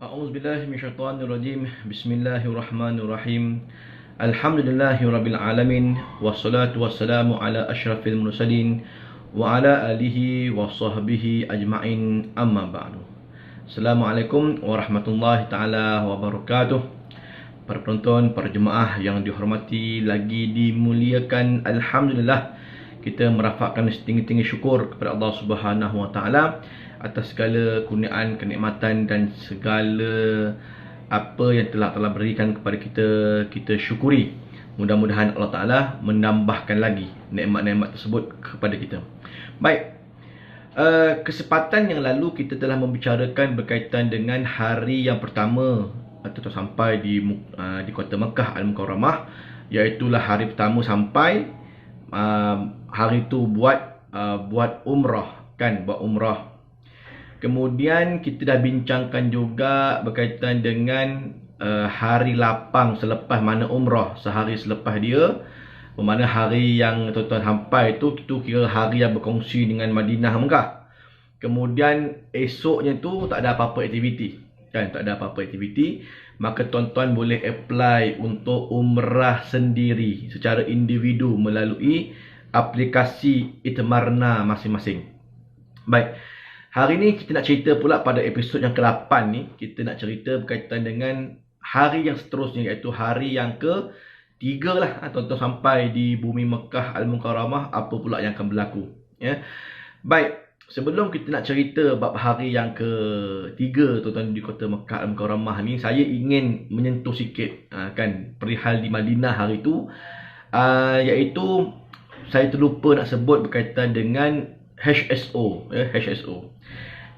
A'udzubillahi minasyaitonirrajim. Bismillahirrahmanirrahim. Alhamdulillahirabbil alamin wassalatu wassalamu ala asyrafil mursalin wa ala alihi washabbihi ajmain amma ba'du. Assalamualaikum warahmatullahi taala wabarakatuh. Para penonton, para jemaah yang dihormati lagi dimuliakan, alhamdulillah kita merafakkan setinggi-tinggi syukur kepada Allah Subhanahu wa taala atas segala kurniaan, kenikmatan dan segala apa yang telah berikan kepada kita, kita syukuri. Mudah-mudahan Allah Ta'ala menambahkan lagi nikmat-nikmat tersebut kepada kita. Baik, kesempatan yang lalu kita telah membicarakan berkaitan dengan hari yang pertama atau sampai di kota Mekah Al-Mukarramah, iaitulah hari pertama sampai hari itu buat umrah kan, buat umrah. Kemudian kita dah bincangkan juga berkaitan dengan hari lapang selepas mana umrah, sehari selepas dia, bermakna hari yang tuan-tuan sampai itu kira hari yang berkongsi dengan Madinah Mekah. Kemudian esoknya tu tak ada apa-apa aktiviti kan, tak ada apa-apa aktiviti, maka tuan-tuan boleh apply untuk umrah sendiri secara individu melalui aplikasi Itmarna masing-masing. Baik, hari ni kita nak cerita pula pada episod yang ke-8 ni, kita nak cerita berkaitan dengan hari yang seterusnya, iaitu hari yang ke-3 lah, tuan-tuan sampai di bumi Mekah Al-Mukarramah, apa pula yang akan berlaku ya. Baik, sebelum kita nak cerita bab hari yang ke-3 tuan-tuan di kota Mekah Al-Mukarramah ni, saya ingin menyentuh sikit kan perihal di Madinah hari tu, iaitu saya terlupa nak sebut berkaitan dengan HSO ya,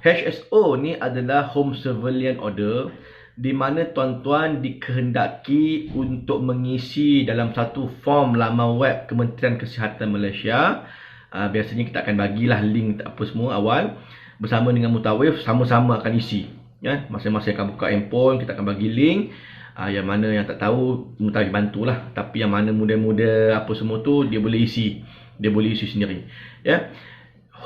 HSO ni adalah Home Surveillance Order, di mana tuan-tuan dikehendaki untuk mengisi dalam satu form laman web Kementerian Kesihatan Malaysia. Biasanya kita akan bagilah link apa semua awal, bersama dengan mutawif sama-sama akan isi ya. Masing-masing akan buka handphone, kita akan bagi link. Yang mana yang tak tahu, mutawif bantulah, tapi yang mana muda-muda apa semua tu dia boleh isi sendiri ya.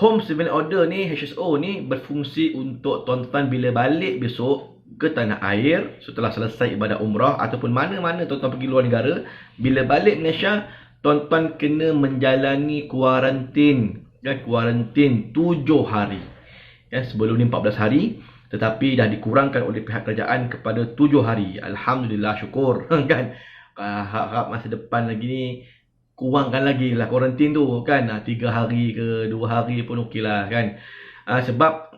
Home Surveillance Order ni, HSO ni, berfungsi untuk tuan-tuan bila balik besok ke tanah air setelah selesai ibadah umrah ataupun mana-mana tuan-tuan pergi luar negara, bila balik Malaysia, tuan-tuan kena menjalani kuarantin ya, kuarantin 7 hari ya. Sebelum ni 14 hari, tetapi dah dikurangkan oleh pihak kerajaan kepada 7 hari. Alhamdulillah, syukur kan. Harap masa depan lagi ni kurangkan lagi lah kuarantin tu kan, 3 hari ke 2 hari pun okey lah kan. Sebab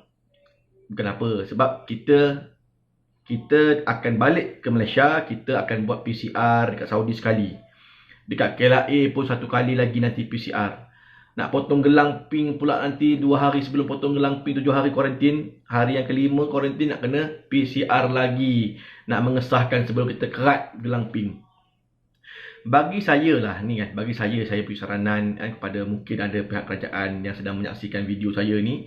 kenapa? Sebab kita akan balik ke Malaysia, kita akan buat PCR dekat Saudi sekali, dekat KLA pun 1 kali lagi nanti PCR. Nak potong gelang ping pula nanti 2 hari sebelum potong gelang ping, 7 hari kuarantin. Hari yang ke-5 kuarantin nak kena PCR lagi, nak mengesahkan sebelum kita kerat gelang ping. Bagi saya lah ni kan, bagi saya beri saranan kepada mungkin ada pihak kerajaan yang sedang menyaksikan video saya ni.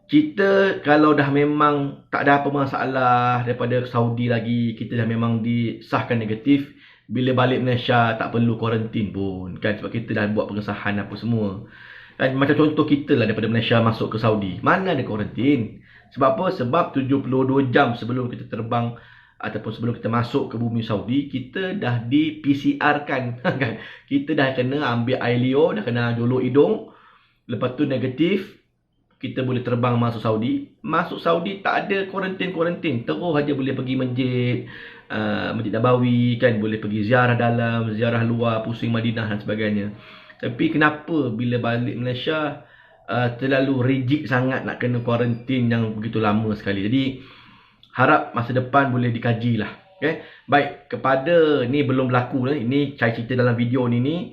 Kita kalau dah memang tak ada apa masalah daripada Saudi lagi, kita dah memang disahkan negatif, bila balik Malaysia tak perlu kuarantin pun kan, sebab kita dah buat pengesahan apa semua. Dan macam contoh kita lah, daripada Malaysia masuk ke Saudi, mana ada kuarantin. Sebab apa? Sebab 72 jam sebelum kita terbang ataupun sebelum kita masuk ke bumi Saudi, kita dah di PCR kan. Kita dah kena ambil air liur, dah kena jolok hidung, lepas tu negatif, kita boleh terbang masuk Saudi. Masuk Saudi tak ada kuarantin, terus aja boleh pergi masjid Nabawi kan, boleh pergi ziarah dalam, ziarah luar, pusing Madinah dan sebagainya. Tapi kenapa bila balik Malaysia terlalu rigid sangat nak kena kuarantin yang begitu lama sekali. Jadi harap masa depan boleh dikaji lah. Okay? Baik, kepada ni belum berlaku lah. Ini saya cerita dalam video ni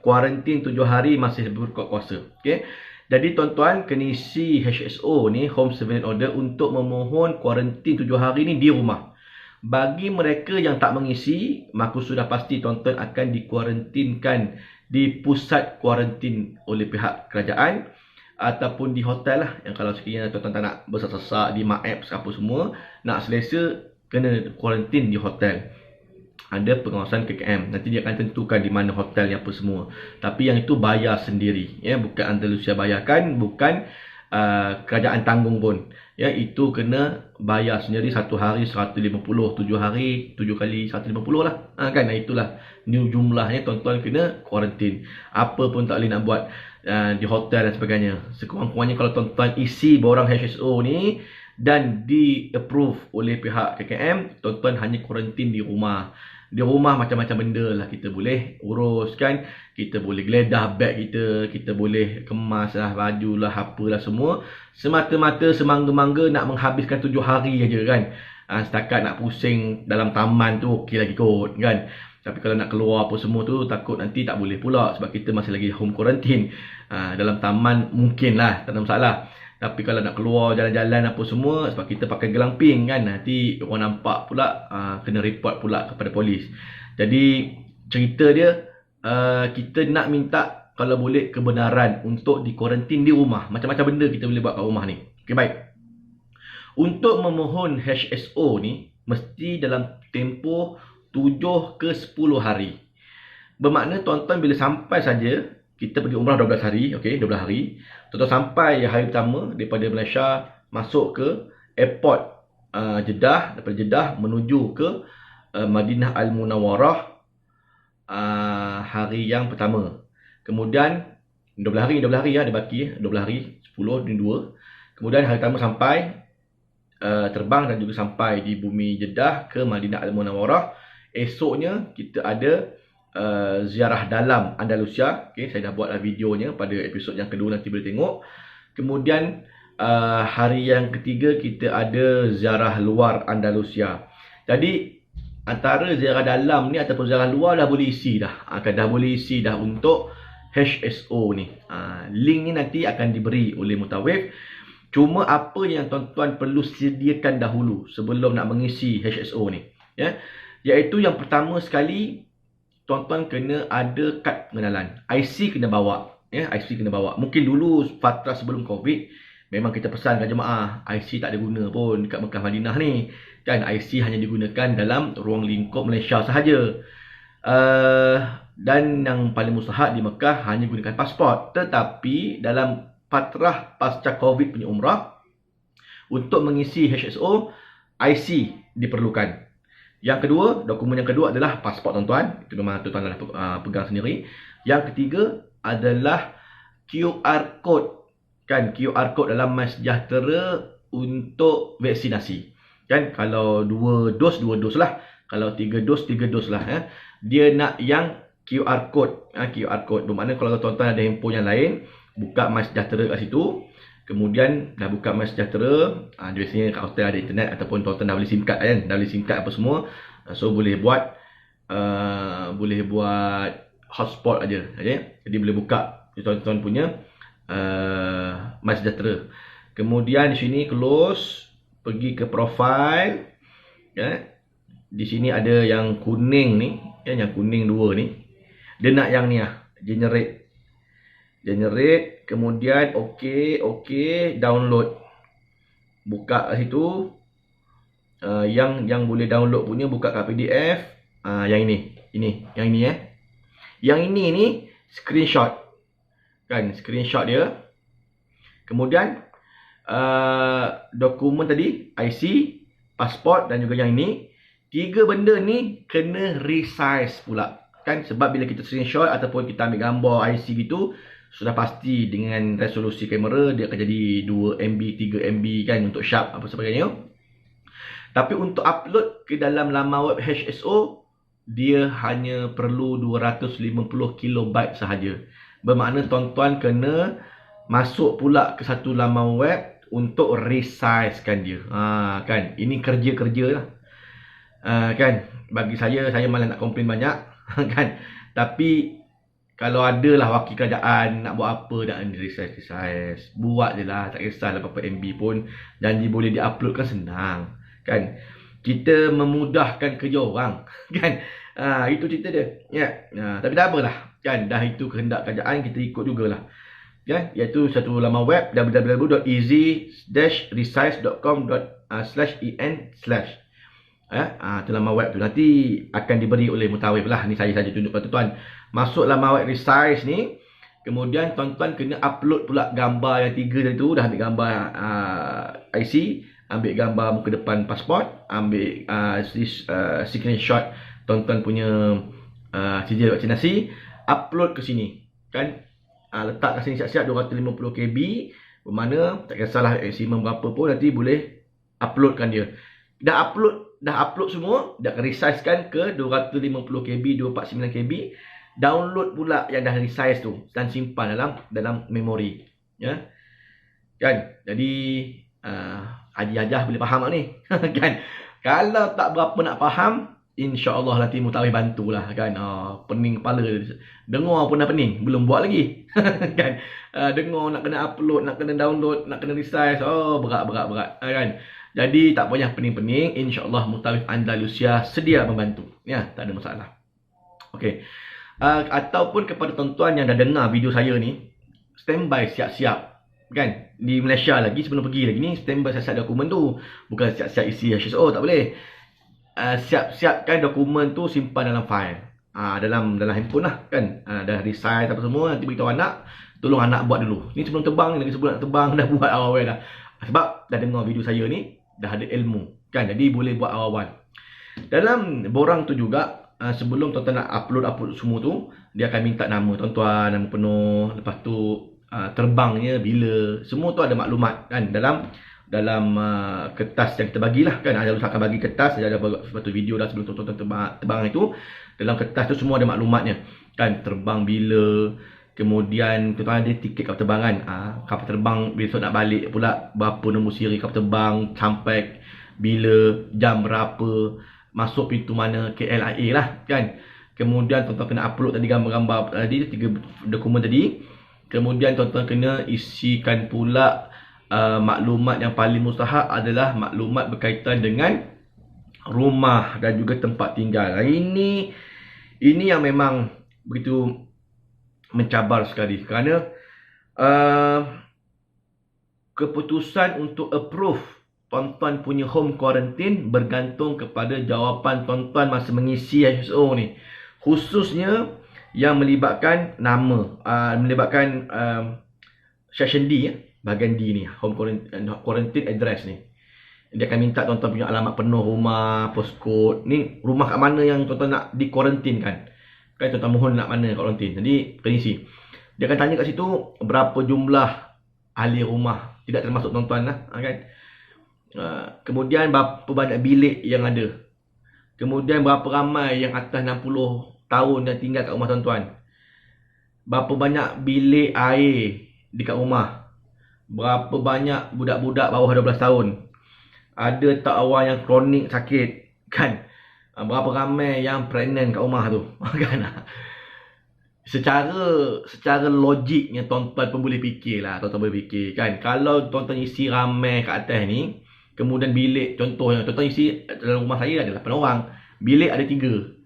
kuarantin 7 hari masih berkuat kuasa. Okay? Jadi tuan-tuan kena isi HSO ni, Home Surveillance Order, untuk memohon kuarantin 7 hari ni di rumah. Bagi mereka yang tak mengisi, maka sudah pasti tuan-tuan akan dikuarantinkan di pusat kuarantin oleh pihak kerajaan ataupun di hotel lah. Yang kalau sekiranya tuan-tuan tak nak bersesak di MapApps apa semua, nak selesa, kena kuarantin di hotel. Ada pengawasan KKM, nanti dia akan tentukan di mana hotel yang apa semua. Tapi yang itu bayar sendiri ya, bukan Andalusia bayarkan, bukan kerajaan tanggung pun. Ya, itu kena bayar sendiri, 1 hari 150, 7 hari 7 kali 150 lah. Kan itulah new jumlahnya, tuan-tuan kena kuarantin. Apa pun tak boleh nak buat di hotel dan sebagainya. Sekurang-kurangnya kalau tuan-tuan isi borang HSO ni dan di approve oleh pihak KKM, tuan-tuan hanya kuarantin di rumah. Di rumah macam-macam benda lah kita boleh urus kan. Kita boleh geledah beg kita boleh kemas lah baju lah, apalah semua. Semata-mata semangga-mangga nak menghabiskan 7 hari aja kan. Setakat nak pusing dalam taman tu okey lagi kot kan. Tapi kalau nak keluar apa semua tu takut nanti tak boleh pula sebab kita masih lagi home quarantine. Dalam taman mungkin lah, tak ada masalah. Tapi kalau nak keluar jalan-jalan apa semua, sebab kita pakai gelang pink kan, nanti orang nampak pula, kena report pula kepada polis. Jadi cerita dia, kita nak minta kalau boleh kebenaran untuk dikuarantin di rumah. Macam-macam benda kita boleh buat kat rumah ni. Okay, baik. Untuk memohon HSO ni mesti dalam tempoh 7 ke 10 hari. Bermakna tuan-tuan bila sampai saja, kita pergi umrah 12 hari, okey, 12 hari. Tuan-tuan sampai hari pertama daripada Malaysia masuk ke airport Jeddah, daripada Jeddah menuju ke Madinah Al-Munawwarah hari yang pertama. Kemudian 12 hari ya, ada baki 12 hari, 10 dan 2. Kemudian hari pertama sampai terbang dan juga sampai di bumi Jeddah ke Madinah Al-Munawwarah. Esoknya kita ada ziarah dalam Andalusia. Okay, saya dah buatlah videonya pada episod yang kedua, nanti boleh tengok. Kemudian hari yang ketiga kita ada ziarah luar Andalusia. Jadi antara ziarah dalam ni ataupun ziarah luar dah boleh isi dah. Dah boleh isi dah untuk HSO ni. Link ni nanti akan diberi oleh Mutawif. Cuma apa yang tuan-tuan perlu sediakan dahulu sebelum nak mengisi HSO ni, ya, iaitu yang pertama sekali, tuan-tuan kena ada kad pengenalan. IC kena bawa, ya, IC kena bawa. Mungkin dulu fatra sebelum Covid memang kita pesan kat jemaah, IC tak ada guna pun dekat Mekah Madinah ni. Kan IC hanya digunakan dalam ruang lingkup Malaysia sahaja. Dan yang paling mustahak di Mekah hanya gunakan pasport. Tetapi dalam fatrah pasca Covid punya umrah, untuk mengisi HSO, IC diperlukan. Yang kedua, dokumen yang kedua adalah pasport tuan-tuan. Itu memang tuan-tuan dah pegang sendiri. Yang ketiga adalah QR code. Kan, QR code dalam MySejahtera untuk vaksinasi. Kan, kalau 2 dos lah. Kalau 3 dos lah. Dia nak yang QR code. QR code. Bermakna kalau tuan-tuan ada handphone yang lain, buka MySejahtera kat situ. Kemudian dah buka MySejahtera, biasanya kat hotel ada internet ataupun tuan-tuan dah beli SIM card kan, dah beli SIM card apa semua. So boleh buat hotspot aja, okay? Jadi boleh buka tuan-tuan punya MySejahtera. Kemudian di sini close, pergi ke profile, ya. Di sini ada yang kuning ni, ya, yang kuning 2 ni. Dia nak yang ni generate, kemudian okey, download. Buka kat situ. Yang boleh download punya buka kat PDF. Yang yang ini Yang ini ni screenshot. Kan, screenshot dia. Kemudian dokumen tadi, IC, pasport dan juga yang ini. 3 benda ni kena resize pula. Kan, sebab bila kita screenshot ataupun kita ambil gambar IC gitu, sudah pasti dengan resolusi kamera dia akan jadi 2 MB, 3 MB kan untuk sharp apa sebagainya. Tapi untuk upload ke dalam laman web HSO, dia hanya perlu 250 KB sahaja. Bermakna tuan-tuan kena masuk pula ke satu laman web untuk resizekan dia. Kan, ini kerja-kerja lah. Kan, bagi saya malah nak komplain banyak kan. Tapi kalau ada lah wakil kerajaan nak buat apa, nak resize, buat je lah, tak kisahlah berapa MB pun. Janji boleh di-upload kan, senang kan. Kita memudahkan kerja orang kan. Itu cerita dia, ya. Tapi tak apalah kan, dah itu kehendak kerajaan, kita ikut jugalah kan. Iaitu satu laman web www.easy-resize.com/en/ itu laman web tu, nanti akan diberi oleh Mutawif lah. Ni saya saja tunjukkan tuan-tuan. Masuk laman web resize ni, Kemudian tuan-tuan kena upload pula gambar yang 3 tadi tu. Dah ambil gambar IC, ambil gambar muka depan pasport, ambil screenshot tuan-tuan punya sijil vaksinasi, upload ke sini kan. Letak kat sini siap-siap 250 KB, bermakna tak kisahlah maksimum berapa pun, nanti boleh uploadkan dia. Dah upload semua, dah resizekan ke 250 KB, 249 KB. Download pula yang dah resize tu dan simpan dalam memori, ya. Kan? Jadi Haji Hajah boleh faham tak ni? Kan? Kalau tak berapa nak faham, insya-Allah nanti Mutawif bantulah kan. Pening kepala. Dengar pun dah pening, belum buat lagi. Kan? Dengar nak kena upload, nak kena download, nak kena resize. Berat kan. Jadi tak payah pening-pening, insya-Allah Mutawif Andalusia sedia membantu. Ya, tak ada masalah. Okey. Ataupun kepada tuan-tuan yang dah dengar video saya ni, standby siap-siap kan. Di Malaysia lagi, sebelum pergi lagi ni, standby siap-siap dokumen tu. Bukan siap-siap isi HSO, tak boleh. Siap-siapkan dokumen tu, simpan dalam file, dalam handphone lah kan. Dah resize apa semua, nanti beritahu anak, tolong anak buat dulu. Ni sebelum terbang, lagi sebelum nak terbang dah buat awal-awal dah. Sebab dah dengar video saya ni, dah ada ilmu kan, jadi boleh buat awal-awal. Dalam borang tu juga, sebelum tuan-tuan nak upload semua tu, dia akan minta nama tuan-tuan, nama penuh, lepas tu terbangnya bila, semua tu ada maklumat kan dalam kertas yang kita bagilah kan. Ada akan bagi kertas, ada satu video dah sebelum tuan-tuan terbang itu. Dalam kertas tu semua ada maklumatnya kan, terbang bila, kemudian tuan-tuan ada tiket kapal terbangan, kapal terbang besok nak balik pula, berapa nombor siri kapal terbang, sampai bila, jam berapa, masuk pintu mana, KLIA lah kan. Kemudian tuan-tuan kena upload tadi gambar-gambar tadi, 3 dokumen tadi. Kemudian tuan-tuan kena isikan pula maklumat yang paling mustahak adalah maklumat berkaitan dengan rumah dan juga tempat tinggal. Ini yang memang begitu mencabar sekali, kerana keputusan untuk approve tuan-tuan punya home quarantine bergantung kepada jawapan tuan-tuan masa mengisi HSO ni. Khususnya yang melibatkan nama, melibatkan section D, bahagian D ni, home quarantine address ni. Dia akan minta tuan-tuan punya alamat penuh rumah, postcode. Ni rumah kat mana yang tuan-tuan nak di quarantine kan. Kan tuan-tuan mohon nak mana quarantine. Jadi kena isi. Dia akan tanya kat situ berapa jumlah ahli rumah, tidak termasuk tuan-tuan lah kan. Kemudian berapa banyak bilik yang ada. Kemudian berapa ramai yang atas 60 tahun yang tinggal kat rumah tuan-tuan. Berapa banyak bilik air dekat rumah. Berapa banyak budak-budak bawah 12 tahun. Ada tak orang yang kronik sakit kan. Berapa ramai yang pregnant kat rumah tu kan. Secara logiknya tuan-tuan pun boleh fikir lah. Tuan-tuan boleh fikir kan. Kalau tuan-tuan isi ramai kat atas ni, kemudian bilik, contohnya tuan-tuan isi dalam rumah saya ada 8 orang, bilik ada 3.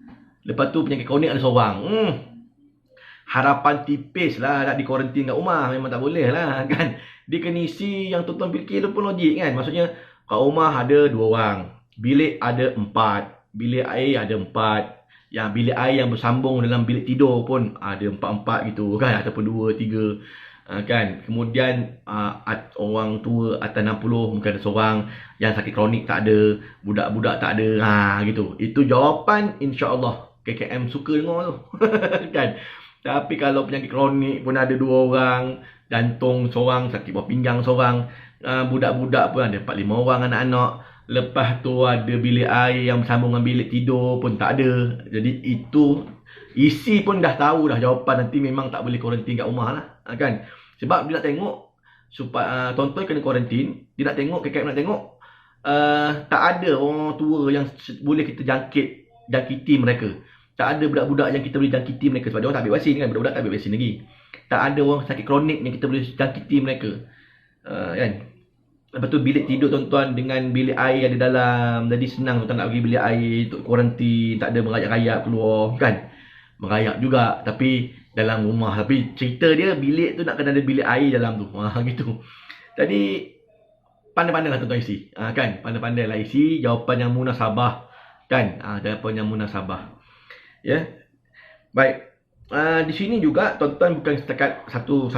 Lepas tu penyakit kronik ada seorang. Harapan tipis lah nak di kuarantin kat rumah. Memang tak boleh lah kan. Dia kena isi yang tuan-tuan fikir tu pun logik kan. Maksudnya kat rumah ada 2 orang, bilik ada 4, bilik air ada 4. Yang bilik air yang bersambung dalam bilik tidur pun ada 4-4 gitu kan, ataupun 2-3 kan. Kemudian orang tua atas 60 mungkin ada seorang, yang sakit kronik tak ada, budak-budak tak ada, gitu. Itu jawapan insya-Allah KKM suka dengar tu. Kan. Tapi kalau penyakit kronik pun ada 2 orang, jantung seorang, sakit bawah pinggang seorang, budak-budak pun ada 4-5 orang anak-anak. Lepas tu ada bilik air yang bersambung dengan bilik tidur pun tak ada. Jadi itu isi pun dah tahu dah jawapan, nanti memang tak boleh kuarantin kat rumah lah kan. Sebab dia nak tengok supaya tuan-tuan kena kuarantin, dia nak tengok, KKM nak tengok tak ada orang tua yang boleh kita jangkiti mereka. Tak ada budak-budak yang kita boleh jangkiti mereka sebab dia orang tak ambil vaksin kan. Budak-budak tak ambil vaksin lagi. Tak ada orang sakit kronik yang kita boleh jangkiti mereka. Kan. Lepas tu bilik tidur tuan-tuan dengan bilik air ada dalam. Jadi senang tuan nak pergi bilik air untuk kuarantin, tak ada merayap-rayap keluar kan. Merayap juga tapi dalam rumah. Tapi cerita dia bilik tu nak kena ada bilik air dalam tu. Gitu. Jadi pandai-pandai lah tuan-tuan isi. Kan. Pandai-pandai lah isi jawapan yang munasabah kan. Jawapan yang munasabah. Ya. Baik. Di sini juga tuan-tuan bukan setakat satu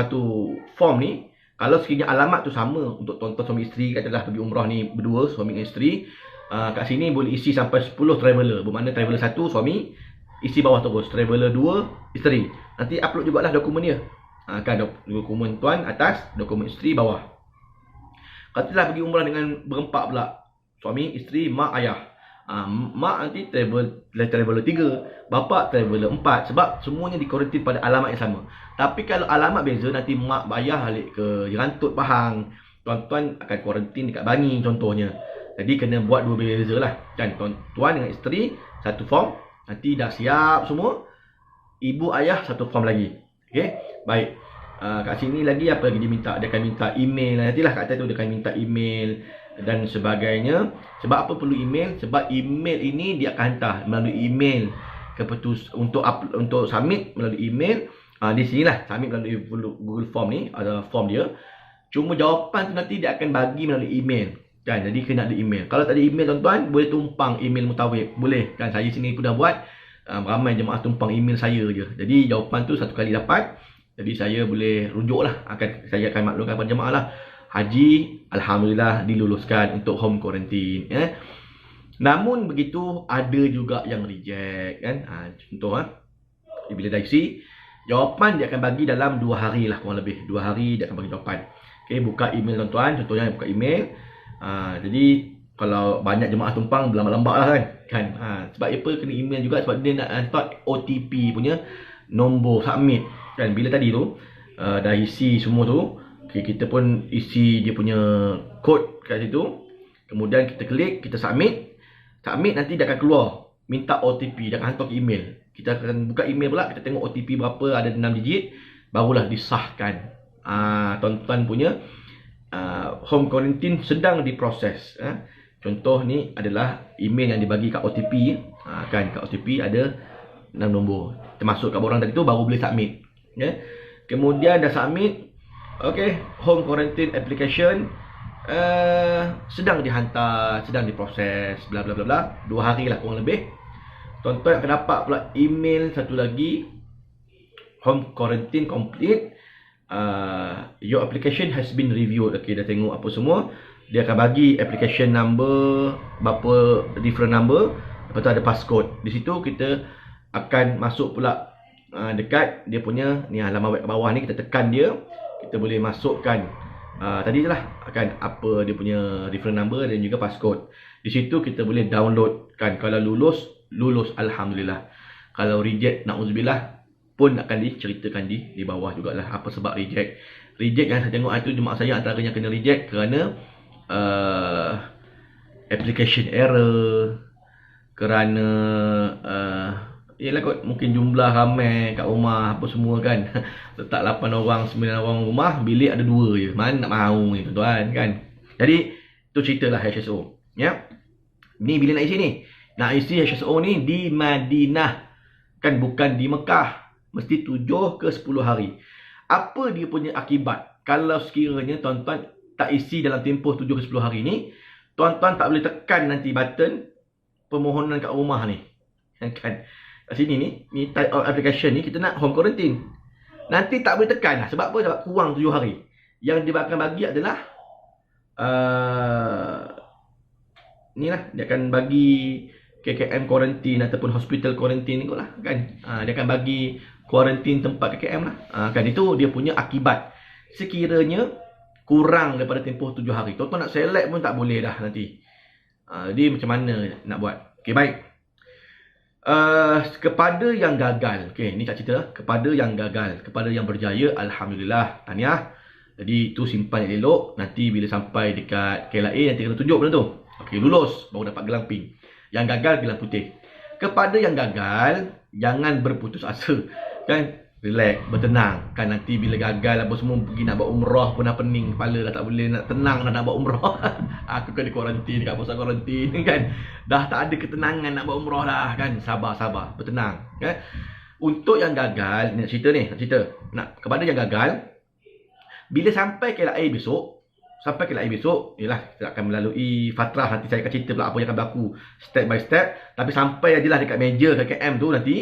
form ni. Kalau sekiranya alamat tu sama untuk tuan-tuan suami isteri, katalah pergi umrah ni berdua, suami dan isteri, kat sini boleh isi sampai 10 traveller. Bermakna traveller 1 suami, isi bawah terus. Traveller 2 isteri. Nanti upload jugalah dokumen dia. Kan dokumen tuan atas, dokumen isteri bawah. Katalah pergi umrah dengan berempat pula. Suami, isteri, mak, ayah. Mak nanti traveller 3, bapa traveller 4, sebab semuanya dikuarantin pada alamat yang sama. Tapi kalau alamat beza, nanti mak ayah balik ke Rantut Pahang, tuan-tuan akan kuarantin dekat Bangi contohnya. Jadi kena buat dua beza lah kan. Tuan dengan isteri satu form, nanti dah siap semua, ibu ayah satu form lagi. Okey, baik. Kat sini lagi apa lagi dia minta? Dia akan minta email. Nantilah kat atas tu dia akan minta email dan sebagainya. Sebab apa perlu email? Sebab email ini dia akan hantar melalui email untuk submit melalui email. Di sinilah submit melalui Google Form ni, ada form dia. Cuma jawapan tu nanti dia akan bagi melalui email kan. Jadi kena ada email. Kalau tak ada email tuan-tuan, boleh tumpang email Mutawib. Boleh kan. Saya sini pun dah buat. Ramai jemaah tumpang email saya je. Jadi jawapan tu satu kali dapat. Jadi saya boleh rujuk lah. Saya akan maklumkan kepada jemaah lah. Haji, Alhamdulillah diluluskan untuk home quarantine. Namun begitu, ada juga yang reject kan. Contoh bila dah isi, jawapan dia akan bagi dalam 2 hari lah kurang lebih. 2 hari dia akan bagi jawapan. Okay, buka email tuan-tuan. Contohnya buka email. Jadi kalau banyak jemaah tumpang, berlambat-lambat lah kan. Sebab apa kena email juga? Sebab dia nak hantar OTP punya nombor submit kan. Bila tadi tu dah isi semua tu, okay, kita pun isi dia punya kod kat situ. Kemudian kita klik, kita submit. Submit nanti dia akan keluar minta OTP, dia akan hantar ke email. Kita akan buka email pula, kita tengok OTP berapa, ada 6 digit, barulah disahkan. Tuan-tuan punya home quarantine sedang diproses. Contoh ni adalah email yang dibagi kat OTP kan. Kat OTP ada 6 nombor. Termasuk kat borang tadi tu baru boleh submit. Kemudian dah submit, okay, home quarantine application sedang dihantar, sedang diproses, bla bla bla bla. 2 hari lah kurang lebih. Tuan-tuan akan dapat pula email satu lagi, home quarantine complete. Your application has been reviewed. Okay, dah tengok apa semua. Dia akan bagi application number, berapa different number. Lepas tu ada passcode. Di situ kita akan masuk pula dekat dia punya ni halaman web bawah ni. Kita tekan dia, kita boleh masukkan tadi lah akan apa dia punya different number dan juga passcode. Di situ kita boleh download kan. Kalau lulus Alhamdulillah. Kalau reject, na'udzubillah, pun akan diceritakan di bawah jugalah apa sebab reject. Reject yang saya tengok itu jemaah saya antaranya kena reject kerana application error, kerana yelah kot, mungkin jumlah ramai kat rumah apa semua kan. Letak 8 orang, 9 orang rumah, bilik ada 2 je. Mana nak mahu ni tuan-tuan kan. Jadi tu ceritalah HSO ya. Ni bila nak isi ni, nak isi HSO ni di Madinah kan, bukan di Mekah. Mesti 7 ke 10 hari. Apa dia punya akibat kalau sekiranya tuan-tuan tak isi dalam tempoh 7 ke 10 hari ni? Tuan-tuan tak boleh tekan nanti button permohonan kat rumah ni kan. Kat sini ni type of application ni, kita nak home quarantine. Nanti tak boleh tekan lah. Sebab apa? Sebab kurang 7 hari. Yang dia akan bagi adalah ni lah, dia akan bagi KKM quarantine ataupun hospital quarantine ni kot lah kan. Dia akan bagi quarantine tempat KKM lah. Kan itu dia punya akibat. Sekiranya kurang daripada tempoh 7 hari. Tuan-tuan nak select pun tak boleh dah nanti. Jadi macam mana nak buat? Okay, baik. Kepada yang gagal, okay, ni tak cerita. Kepada yang gagal, kepada yang berjaya, Alhamdulillah, tahniah. Jadi tu simpan yang elok. Nanti bila sampai dekat KLIA nanti kena tunjuk benda tu. Okay, lulus baru dapat gelang pink. Yang gagal gelang putih. Kepada yang gagal, jangan berputus asa kan. Relax, bertenang kan. Nanti bila gagal apa semua, pergi nak buat umrah pun dah pening kepala, dah tak boleh nak tenang dah nak buat umrah. Aku kan di kuarantin dekat pusat kuarantin kan. Dah tak ada ketenangan nak buat umrah dah kan. Sabar, bertenang kan. Untuk yang gagal, nak cerita ni, kepada yang gagal, bila sampai KLIA besok, yalah kita akan melalui fatrah. Nanti saya akan cerita pula apa yang akan berlaku step by step. Tapi sampai ajalah dekat meja KKM tu nanti,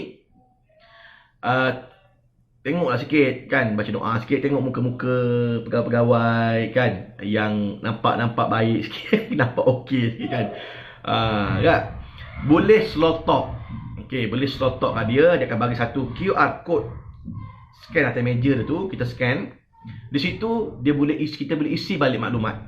tengoklah sikit kan, baca doa sikit, tengok muka-muka pegawai-pegawai kan yang nampak baik sikit, nampak okey sikit kan. Kan? Boleh slow talk. Okey, boleh slow talk kat dia akan bagi satu QR code. Scan atas meja tu, kita scan. Di situ kita boleh isi balik maklumat.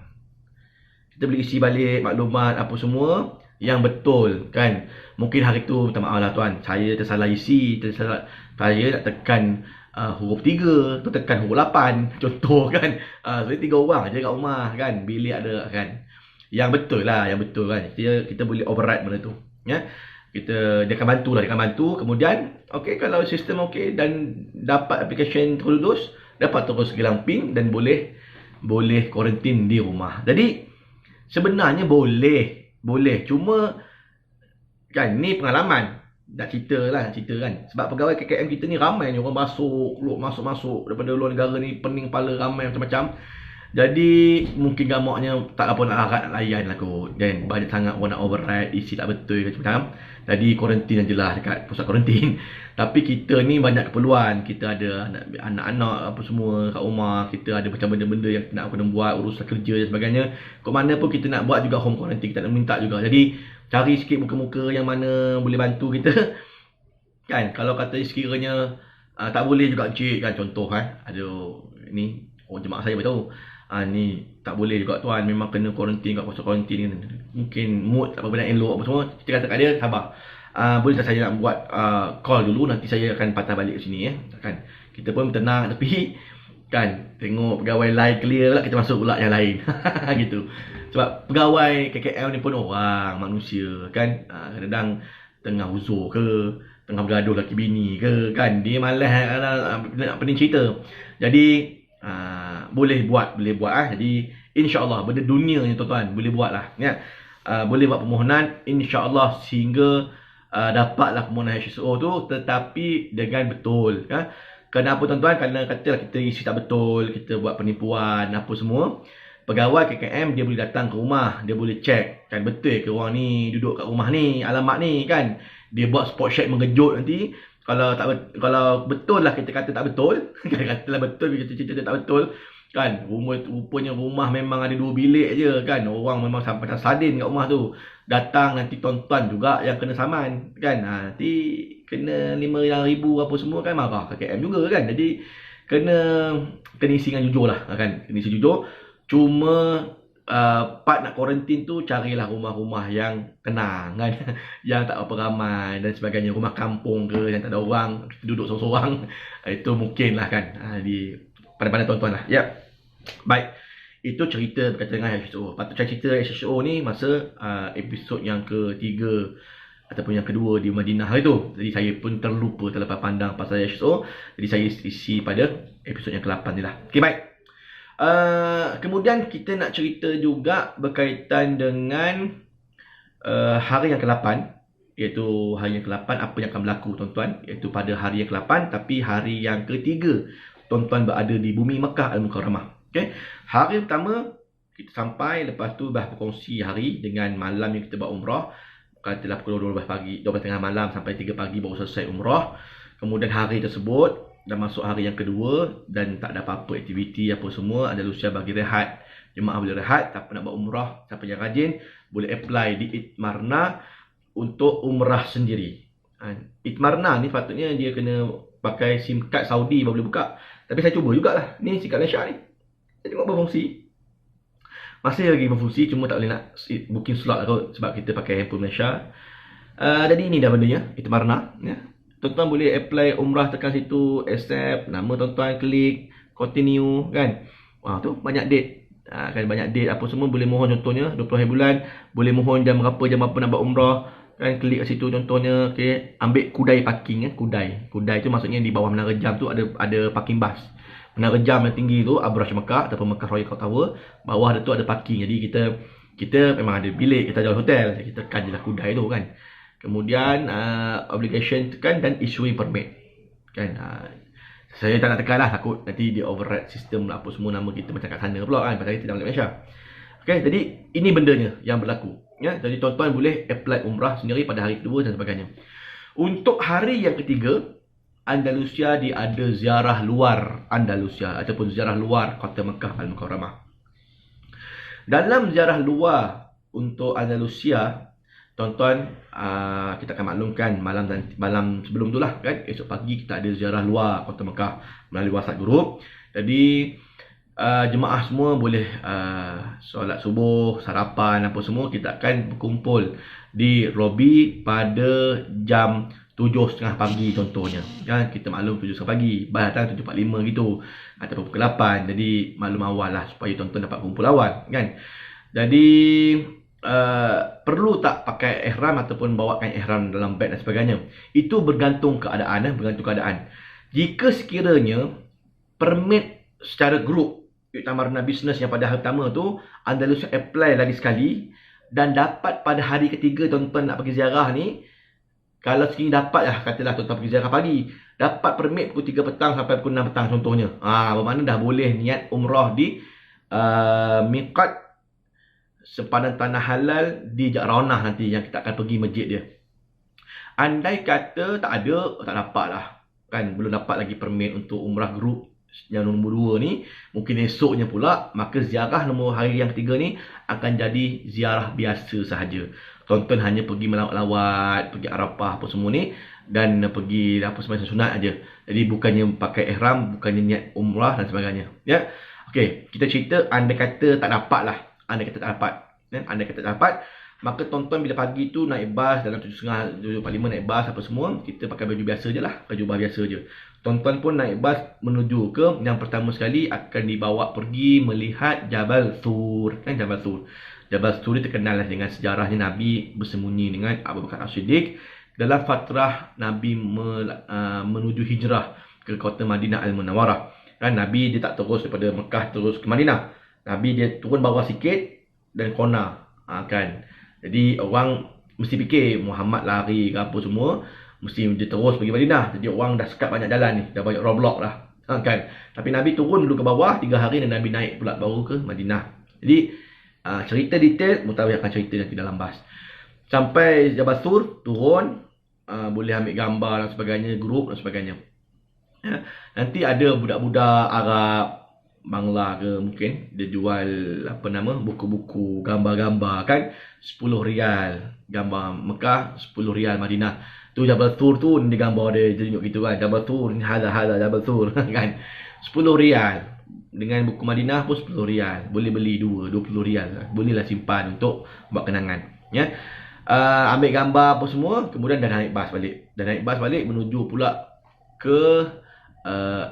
Kita boleh isi balik maklumat apa semua yang betul kan. Mungkin hari tu minta maaf lah tuan, saya tersalah isi, saya nak tekan huruf 3, tu tekan huruf 8 contoh kan. Saya 3 orang je kat rumah kan, bilik ada kan. Yang betul kan. Kita boleh override benda tu ya. Dia akan bantu. Kemudian okey, kalau sistem okey dan dapat application terus, dapat terus gelang ping dan boleh kuarantin di rumah. Jadi sebenarnya boleh. Cuma kan ni pengalaman. Nak cerita kan. Sebab pegawai KKM kita ni ramai ni orang masuk daripada luar negara ni, pening kepala ramai macam-macam. Jadi mungkin gamaknya tak apa nak layan lah kot. Dan banyak sangat orang nak override, isi tak betul macam-macam. Jadi kuarantin je lah dekat pusat kuarantin. Tapi kita ni banyak keperluan. Kita ada anak-anak apa semua kat rumah. Kita ada macam benda-benda yang nak kena buat, urusan kerja dan sebagainya. Kat mana pun kita nak buat juga home quarantine. Kita nak minta juga. Jadi cari sikit muka-muka yang mana boleh bantu kita. Kan, kalau kata sekiranya tak boleh juga cik kan, contoh ada ni orang jemaah saya beritahu, ni tak boleh juga tuan, memang kena kuarantin kat pusat kuarantin kan. Mungkin mood tak berapa nak elok apa semua. Kita kata kat dia, sabar. Boleh tak saya nak buat call dulu, nanti saya akan patah balik ke sini kan. Kita pun tenang, tapi kan tengok pegawai lain clear pula, kita masuk pula yang lain. Gitu. Sebab pegawai KKL ni pun orang manusia kan. Kadang-kadang tengah uzur ke, tengah bergaduh laki bini ke kan, dia malas nak pening cerita. Jadi boleh buat Jadi insya-Allah benda dunia ni tuan-tuan boleh buat lah ya. Boleh buat permohonan insya-Allah sehingga dapatlah permohonan HSO tu, tetapi dengan betul kan. Kenapa tuan-tuan? Kerana katalah kita isi tak betul, kita buat penipuan apa semua, pegawai KKM dia boleh datang ke rumah, dia boleh check kan betul ke orang ni duduk kat rumah ni, alamat ni kan. Dia buat spot check mengejut nanti. Kalau betul lah kita kata tak betul, katalah betul kita cerita tak betul kan, rupanya rumah memang ada 2 bilik je kan, orang memang sampai macam sardin kat rumah tu, datang nanti tuan-tuan juga yang kena saman kan. Nanti kena 5,000 apa semua kan, marah KKM juga kan. Jadi kena isi dengan jujur lah kan, kena isi jujur. Cuma part nak kuarantin tu carilah rumah-rumah yang tenang kan, yang tak apa ramai dan sebagainya, rumah kampung ke yang tak ada orang, duduk seorang-seorang. Itu mungkin lah kan, di pada tuan-tuan lah. Ya. Baik. Itu cerita berkaitan dengan HSO. Patut saya cerita HSO ni masa episod yang ketiga ataupun yang kedua di Madinah itu. Jadi saya pun terlepas pandang pasal HSO. Jadi saya isi pada episod yang ke-8 ni lah. Okey, baik. Kemudian kita nak cerita juga berkaitan dengan hari yang ke-8, iaitu hari yang ke-8 apa yang akan berlaku tuan-tuan, iaitu pada hari yang ke-8 tapi hari yang ketiga tuan-tuan berada di bumi Mekah Al-Mukarramah. Okey. Hari pertama kita sampai, lepas tu berkongsi hari dengan malam yang kita buat umrah. Katalah pukul 12 pagi, 12.30 malam sampai 3 pagi baru selesai umrah. Kemudian hari tersebut dah masuk hari yang kedua dan tak ada apa-apa aktiviti apa semua, ada lusia bagi rehat. Jemaah boleh rehat, siapa nak buat umrah, siapa yang rajin boleh apply di Itmarna untuk umrah sendiri. Itmarna ni patutnya dia kena pakai SIM card Saudi baru boleh buka. Tapi saya cuba jugalah. Ni SIM card Malaysia ni. Saya tengok berfungsi. Masih lagi berfungsi, cuma tak boleh nak booking slot lah kot, sebab kita pakai handphone Malaysia. Jadi ini dah bendanya, Itmarna ya. Tuan-tuan boleh apply umrah, tekan situ, accept, nama tuan-tuan, klik, continue kan. Wah, tu banyak date. Kan banyak date apa semua, boleh mohon contohnya 20 hari bulan, boleh mohon jam apa nak buat umrah kan, klik kat situ contohnya. Okey, ambil kudai parking Kudai tu maksudnya di bawah menara jam tu ada parking bus. Menara jam yang tinggi tu Abrash Mekah ataupun Mekah Royal Tower, bawah tu ada parking. Jadi kita memang ada bilik, kita jual hotel, kita tekan je lah kudai tu kan. Kemudian obligation tekan dan issuing permit kan. Saya tak nak tekan lah, takut nanti dia override sistem apa semua, nama kita macam kat sana pula kan, padahal kita dalam Malaysia. Okay, jadi ini bendanya yang berlaku ya. Jadi tuan-tuan boleh apply umrah sendiri pada hari kedua dan sebagainya. Untuk hari yang ketiga Andalusia ada ziarah luar Andalusia ataupun ziarah luar kota Mekah Al-Mukarramah. Dalam ziarah luar untuk Andalusia, tuan-tuan, kita akan maklumkan malam sebelum tu lah kan, esok pagi kita ada ziarah luar kota Mekah melalui WhatsApp group. Jadi jemaah semua boleh solat subuh, sarapan apa semua. Kita akan berkumpul di lobi pada jam 7.30 pagi contohnya. Kan kita maklum 7.30 pagi, datang 7.45 gitu ataupun pukul 8. Jadi maklum awal lah supaya tuan-tuan dapat kumpul awal kan. Jadi perlu tak pakai ihram ataupun bawakan ihram dalam beg dan sebagainya. Itu bergantung keadaan, Jika sekiranya permit secara grup Iktamarna Business yang pada hari pertama tu Andalusia apply lagi sekali dan dapat pada hari ketiga tuan-tuan nak pergi ziarah ni, kalau sekiranya dapat lah, katalah tuan-tuan pergi ziarah pagi, dapat permit pukul 3 petang sampai pukul 6 petang contohnya. Bermakna dah boleh niat umrah di miqat sepadan tanah halal di Ja'ranah nanti yang kita akan pergi masjid dia. Andai kata tak ada, tak dapat lah. Kan belum dapat lagi permit untuk umrah grup yang nombor 2 ni, mungkin esoknya pula, maka ziarah nombor hari yang ketiga ni akan jadi ziarah biasa sahaja. Tuan-tuan hanya pergi melawat, pergi Arafah apa semua ni, dan pergi apa sembahyang sunat aja. Jadi bukannya pakai ihram, bukannya niat umrah dan sebagainya. Ya. Okey, kita cerita andai kata tak dapat lah. Andai kata tak dapat, maka tuan-tuan bila pagi tu naik bas dalam 7.30, 7.45 naik bas apa semua, kita pakai baju biasa je lah, baju biasa je. Tuan-tuan pun naik bas menuju ke yang pertama sekali akan dibawa pergi melihat Jabal Thur. Kan Jabal Thur. Jabal Thur terkenal dengan sejarahnya Nabi bersembunyi dengan Abu Bakar As-Siddiq dalam fatrah Nabi menuju hijrah ke kota Madinah Al-Munawwarah. Kan Nabi dia tak terus daripada Mekah terus ke Madinah. Nabi dia turun bawah sikit dan kona. Kan. Jadi orang mesti fikir Muhammad lari ke apa semua, mesti dia terus pergi Madinah. Jadi orang dah sekat banyak jalan ni, dah banyak roadblock lah. Kan. Tapi Nabi turun dulu ke bawah 3 hari dan Nabi naik pula baru ke Madinah. Jadi cerita detail Mutawif akan cerita nanti dalam bahas. Sampai Jabal Thur, turun, boleh ambil gambar dan sebagainya, grup dan sebagainya. Ya. Nanti ada budak-budak Arab, Bangla ke mungkin, dia jual buku-buku gambar-gambar kan, 10 rial gambar Mekah, 10 rial Madinah. Tu Jabal Thur tu dia gambar dia tunjuk gitu kan, Jabal Thur ni hala Jabal Thur kan. 10 rial. Dengan buku Madinah pun 10 rial. Boleh beli 20 rial. Bolehlah simpan untuk buat kenangan, ya. Ambil gambar apa semua, kemudian dah naik bas balik. Menuju pula ke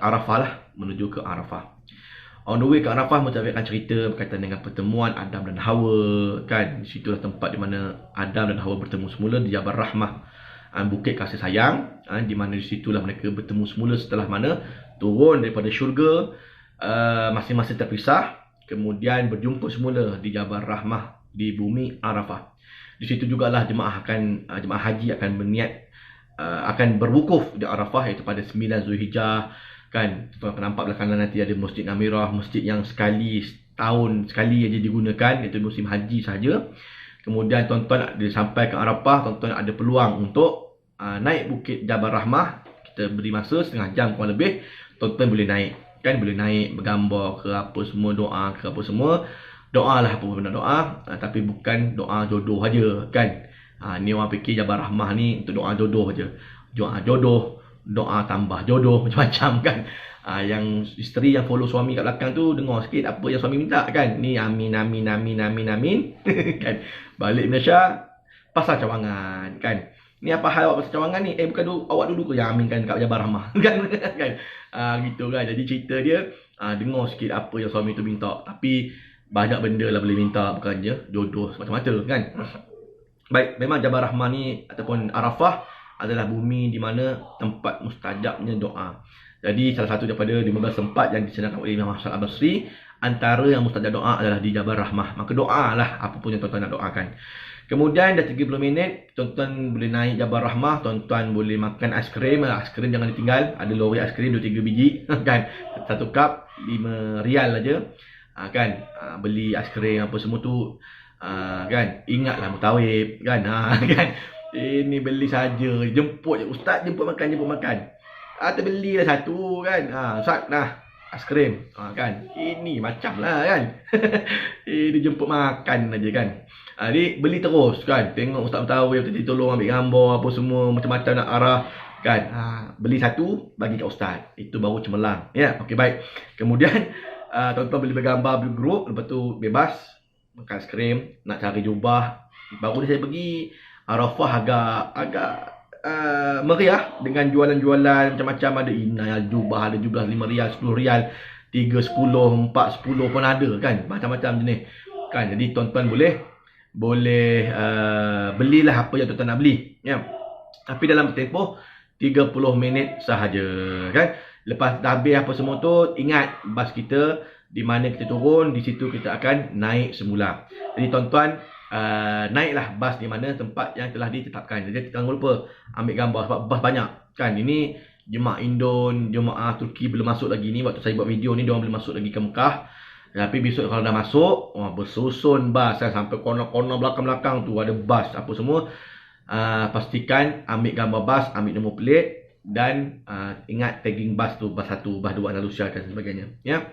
Arafah lah, menuju ke Arafah. On the way ke Arafah, Mutawif akan cerita berkaitan dengan pertemuan Adam dan Hawa kan. Di situlah tempat di mana Adam dan Hawa bertemu semula di Jabal Rahmah, bukit kasih sayang, di mana di situlah mereka bertemu semula setelah mana turun daripada syurga, masing-masing terpisah, kemudian berjumpa semula di Jabal Rahmah di bumi Arafah. Di situ jugalah jemaah haji akan berniat akan berwukuf di Arafah, iaitu pada 9 Zulhijjah. Kan, kita akan nampak belakangan nanti ada Masjid Namirah, masjid yang setahun sekali aja digunakan, iaitu musim haji saja. Kemudian tuan-tuan sampai ke Arafah, tuan-tuan ada peluang untuk naik bukit Jabal Rahmah. Kita beri masa setengah jam kurang lebih, tuan-tuan boleh naik. Kan boleh naik, bergambar ke apa semua, doa ke apa semua. Doa lah apa pun nak doa, tapi bukan doa jodoh saja kan. Ni orang fikir Jabal Rahmah ni untuk doa jodoh saja. Doa jodoh, doa tambah jodoh, macam-macam kan. Yang isteri yang follow suami kat belakang tu dengar sikit apa yang suami minta kan. Ni amin kan. Balik Malaysia pasal cawangan kan. Ni apa hal awak pasal cawangan ni? Bukan awak dulu ke yang aminkan kat Jabal Rahmah kan. Kan. Gitu kan. Jadi cerita dia dengar sikit apa yang suami tu minta. Tapi banyak benda lah boleh minta, bukannya jodoh semata-mata kan. Baik, memang Jabal Rahmah ni ataupun Arafah adalah bumi di mana tempat mustajabnya doa. Jadi salah satu daripada 15 tempat yang disenangkan oleh Imam Hasan Al-Basri, antara yang mustajab doa adalah di Jabal Rahmah. Maka doalah apa pun yang tuan-tuan nak doakan. Kemudian dah 30 minit, tuan-tuan boleh naik Jabal Rahmah, tuan-tuan boleh makan aiskrim. Aiskrim jangan ditinggal, ada lori aiskrim 2-3 biji kan. Satu cup 5 rial aja. Kan, beli aiskrim apa semua tu kan, ingatlah Mutawif kan. Kan. Ini beli saja, jemput je ustaz, jemput makan. Terbelilah satu kan. Ustaz nah aiskrim. Kan. Ini macam lah kan. Dia jemput makan aja kan. Jadi beli terus kan. Tengok Ustaz Mutawi tadi tolong ambil gambar apa semua macam-macam nak arah kan. Beli satu bagi kat Ustaz. Itu baru cemerlang. Ya, okey baik. Kemudian tuan-tuan boleh bergambar beli grup, lepas tu bebas makan aiskrim, nak cari jubah. Baru saya pergi Arafah agak meriah dengan jualan-jualan macam-macam. Ada inai, jubah, ada jubah RM5, RM10, RM3, RM10, RM4, RM10 pun ada kan. Macam-macam jenis kan. Jadi tuan-tuan boleh belilah apa yang tuan-tuan nak beli ya. Tapi dalam tempoh 30 minit sahaja kan. Lepas dah habis apa semua tu, ingat bas kita di mana kita turun, di situ kita akan naik semula. Jadi tuan-tuan naiklah bas di mana tempat yang telah ditetapkan. Jadi jangan lupa ambil gambar sebab bas banyak kan. Ini jemaah Indon, jemaah Turki belum masuk lagi ni. Waktu saya buat video ni, diorang belum masuk lagi ke Mekah. Tapi besok kalau dah masuk, bersusun bas kan, sampai corner-corner belakang-belakang tu ada bas apa semua. Pastikan ambil gambar bas, ambil nombor plate dan ingat tagging bas tu, bas 1, bas 2 Andalusia dan sebagainya ya.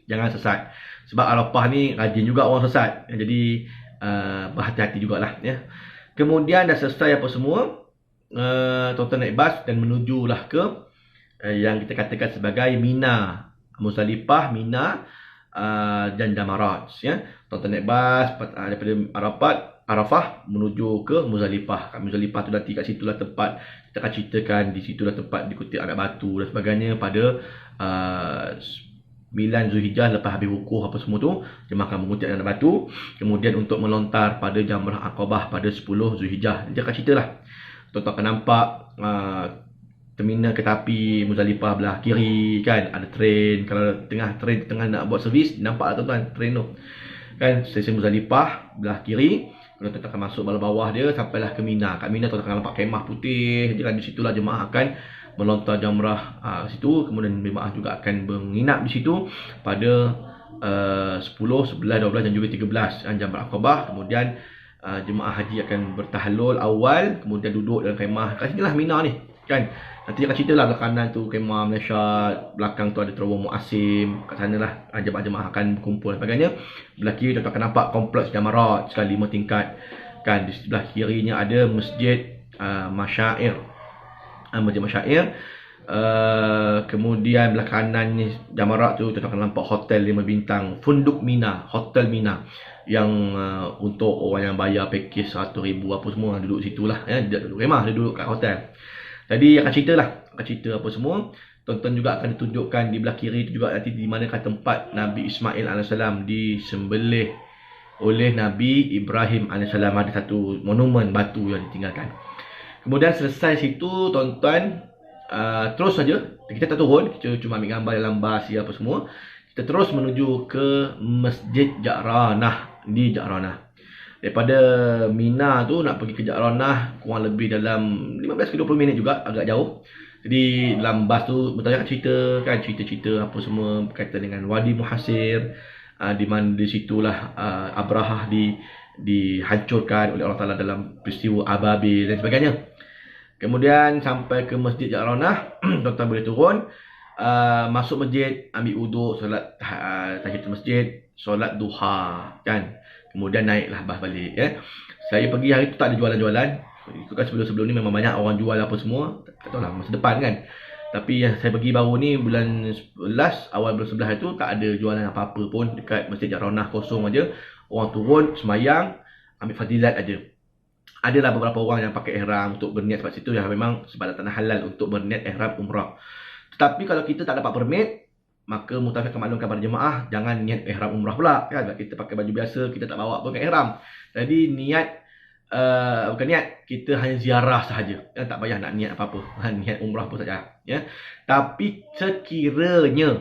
Jangan sesat. Sebab Arafah ni rajin juga orang sesat. Jadi berhati-hati jugalah ya. Kemudian dah selesai apa semua, tuan-tuan naik bas dan menujulah ke yang kita katakan sebagai Mina, Muzdalifah, Mina dan Jamarat ya. Tuan-tuan naik bas daripada Arafah menuju ke Muzdalifah. Kat Muzdalifah tu nanti kat situlah tempat kita akan ceritakan, di situlah tempat dikutip anak batu dan sebagainya pada 9 Zulhijjah. Lepas habis wukuf apa semua tu, jemaah akan mengutip anak batu. Kemudian untuk melontar pada Jamrah Aqabah pada 10 Zulhijjah. Dia akan ceritalah. Tuan-tuan akan nampak terminal kereta api Muzdalifah belah kiri kan, ada train. Kalau tengah nak buat servis, nampak tuan-tuan train tu kan. Stesen Muzdalifah belah kiri. Kalau tuan akan masuk bawah dia sampailah ke Mina. Kat Mina tuan akan nampak kemah putih. Jadi di situlah jemaah akan melontar jamrah situ. Kemudian jemaah juga akan menginap di situ pada 10, 11, 12 dan juga 13 Jamrah Aqabah. Kemudian jemaah haji akan bertahallul awal, kemudian duduk dalam kemah. Kat sinilah Mina ni kan. Nanti akan ceritalah belah kanan tu kemah Malaysia, belakang tu ada terowong Muasim. Kat sanalah jemaah-jemaah akan berkumpul dan sebagainya. Belah kiri tu akan nampak kompleks Jamarat sekali 5 tingkat kan. Di sebelah kirinya ada Masjid Masyair. Masjid Masyair. Kemudian belah kanan ni Jamarat tu kita akan nampak hotel 5 bintang, Funduk Mina, Hotel Mina, yang untuk orang yang bayar pakej 100,000 apa semua duduk situlah ya. Dia duduk kemah, dia duduk kat hotel. Jadi akan cerita apa semua. Tuan-tuan juga akan ditunjukkan di belah kiri tu juga nanti di manakah tempat Nabi Ismail AS disembelih oleh Nabi Ibrahim AS. Ada satu monumen batu yang ditinggalkan. Kemudian selesai situ tuan-tuan, terus saja kita tak turun, kita cuma ambil gambar dalam bas apa semua. Kita terus menuju ke Masjid Ja'ranah di Ja'ranah. Daripada Mina tu nak pergi ke Ja'ranah kurang lebih dalam 15 ke 20 minit juga, agak jauh. Jadi dalam bas tu bertanya cerita-cerita apa semua berkaitan dengan Wadi Muhasir, di mana di situlah Abrahah dihancurkan oleh Allah Taala dalam peristiwa Ababil dan sebagainya. Kemudian sampai ke Masjid Ja'ranah, tuan-tuan boleh turun, masuk masjid, ambil wuduk, solat tahiyatul masjid, solat duha kan. Kemudian naiklah bas balik ya. Saya pergi hari tu tak ada jualan-jualan. Ikutkan sebelum-sebelum ni memang banyak orang jual apa semua. Tak tahulah masa depan kan. Tapi yang saya pergi baru ni bulan 11, awal bulan 11 itu tak ada jualan apa-apa pun dekat Masjid Ja'ranah, kosong aja. Orang turun semayang, ambil fadilat aja. Adalah beberapa orang yang pakai ihram untuk berniat sebab situ yang memang sebab tanah halal untuk berniat ihram umrah. Tetapi kalau kita tak dapat permit, maka Mutafiq akan maklumkan pada jemaah jangan niat ihram umrah pula kan. Kita pakai baju biasa, kita tak bawa pun ihram. Jadi niat bukan niat, kita hanya ziarah sahaja. Tak payah nak niat apa-apa. Niat umrah pun saja ya. Tapi sekiranya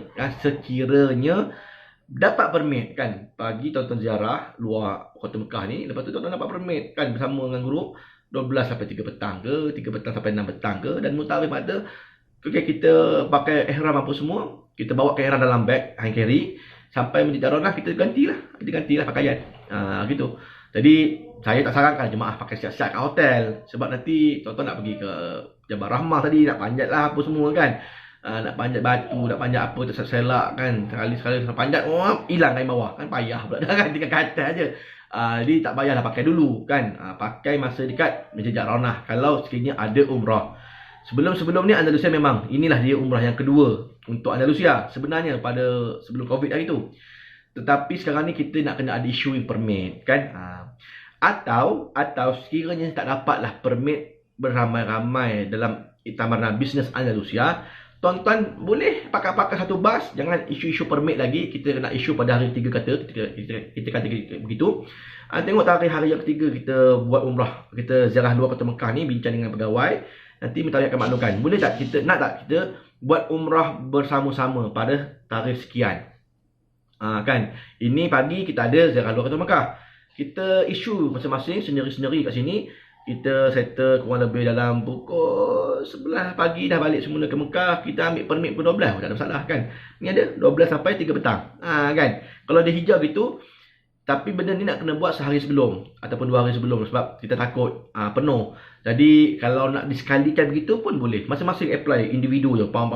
dapat permit kan, pagi tuan-tuan ziarah luar Kota Mekah ni, lepas tu tuan-tuan dapat permit kan bersama dengan grup 12 sampai 3 petang ke, 3 petang sampai 6 petang ke, dan Mutafiq pada kita pakai ihram apa semua, kita bawa ke ihram dalam beg hand carry sampai Masjid Ja'ranah, kita gantilah pakaian. Gitu. Jadi saya tak sarankan jemaah pakai siap-siap kat hotel, sebab nanti tuan-tuan nak pergi ke Jabal Rahmah tadi, nak panjat lah apa semua kan. Nak panjat batu, nak panjat apa terselak kan. Sekali-sekala panjat, hilang kain bawah kan, payah pula dah kan, tinggal kat atas je. Jadi tak payahlah pakai dulu kan. Pakai masa dekat Masjid Ja'ranah kalau sekiranya ada umrah. Sebelum-sebelum ni Andalusia memang inilah dia umrah yang kedua untuk Andalusia sebenarnya pada sebelum Covid hari tu. Tetapi sekarang ni kita nak kena ada issuing permit kan. Atau sekiranya tak dapatlah permit beramai-ramai dalam Iktamarna Bisnes Andalusia, tuan-tuan boleh pakai satu bas, jangan isu permit lagi. Kita nak isu pada hari ketiga kata, kita kata begitu. Tengok tarikh hari yang ketiga kita buat umrah, kita ziarah luar kota Mekah ni, bincang dengan pegawai. Nanti mentari akan maklumkan, boleh tak kita buat umrah bersama-sama pada tarikh sekian. Kan, ini pagi kita ada ziarah luar kota Mekah, kita isu masing-masing sendiri-sendiri kat sini. Kita settle kurang lebih dalam pukul 11 pagi dah balik semula ke Mekah. Kita ambil permit pukul 12, tak ada masalah kan. Ni ada 12 sampai 3 petang. Kan. Kalau dia hijau gitu, tapi benda ni nak kena buat sehari sebelum ataupun 2 hari sebelum, sebab kita takut penuh. Jadi kalau nak disekalikan begitu pun boleh. Masing-masing apply individu je. Pam.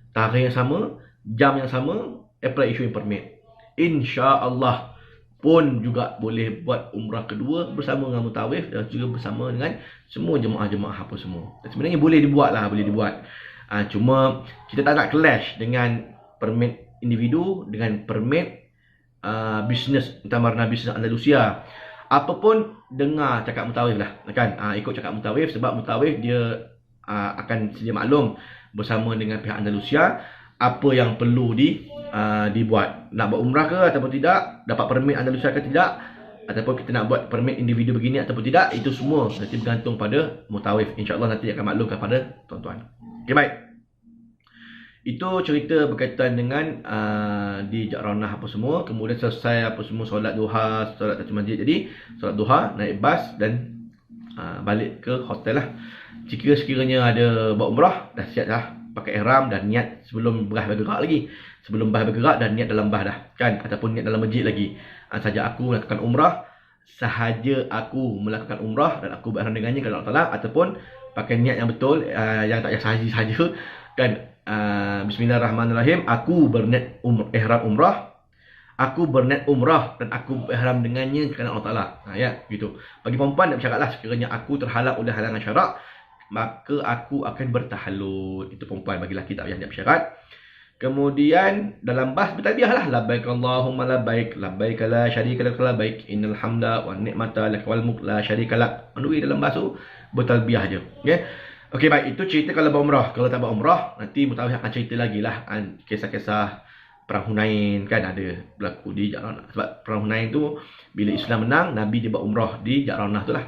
Tarikh yang sama, jam yang sama, apply issuing permit. InsyaAllah pun juga boleh buat umrah kedua bersama dengan mutawif dan juga bersama dengan semua jemaah-jemaah apa semua. Dan sebenarnya boleh dibuat. Cuma kita tak nak clash dengan permit individu dengan permit bisnes Iktamarna Bisnes Andalusia. Apapun dengar cakap mutawif lah kan. Ikut cakap mutawif, sebab mutawif dia akan sedia maklum bersama dengan pihak Andalusia apa yang perlu dibuat. Nak buat umrah ke ataupun tidak, dapat permit Andalusia ke tidak, ataupun kita nak buat permit individu begini ataupun tidak, itu semua nanti bergantung pada mutawif. InsyaAllah nanti akan maklum kepada tuan-tuan. Okay, baik. Itu cerita berkaitan dengan di Ja'ranah apa semua. Kemudian selesai apa semua, solat duha, solat tahiyyatul masjid. Jadi solat duha, naik bas dan balik ke hotel lah. Jika sekiranya ada buat umrah, dah siap dah pakai ihram dan niat sebelum bas bergerak lagi. Sebelum bas bergerak dan niat dalam bas dah kan, ataupun niat dalam masjid lagi. Saja aku melakukan umrah, sahaja aku melakukan umrah dan aku berihram dengannya kepada Allah Taala, ataupun pakai niat yang betul, yang tak sahaja kan. Bismillahirrahmanirrahim, aku berniat ihram umrah, aku berniat umrah dan aku berihram dengannya kerana Allah Taala. Ya, gitu. Bagi perempuan nak bersyaratlah, sekiranya aku terhalang oleh halangan syarak, maka aku akan bertahallul. Itu perempuan. Bagi lelaki tak payah niat bersyarat. Kemudian dalam bas bertalbiyah lah, labbaik Allahumma labbaik, labbaik la syarika lak labbaik, innal hamda wan ni'mata lak wal mulk la syarika lak. Andui dalam bas tu bertalbiyah je. Okay? Okey, baik. Itu cerita kalau berumrah. Kalau tak berumrah, nanti mutawif akan cerita lagi lah kisah-kisah perang Hunain kan, ada berlaku di Ja'ranah. Sebab perang Hunain tu bila Islam menang, Nabi dia buat umrah di Ja'ranah tu lah.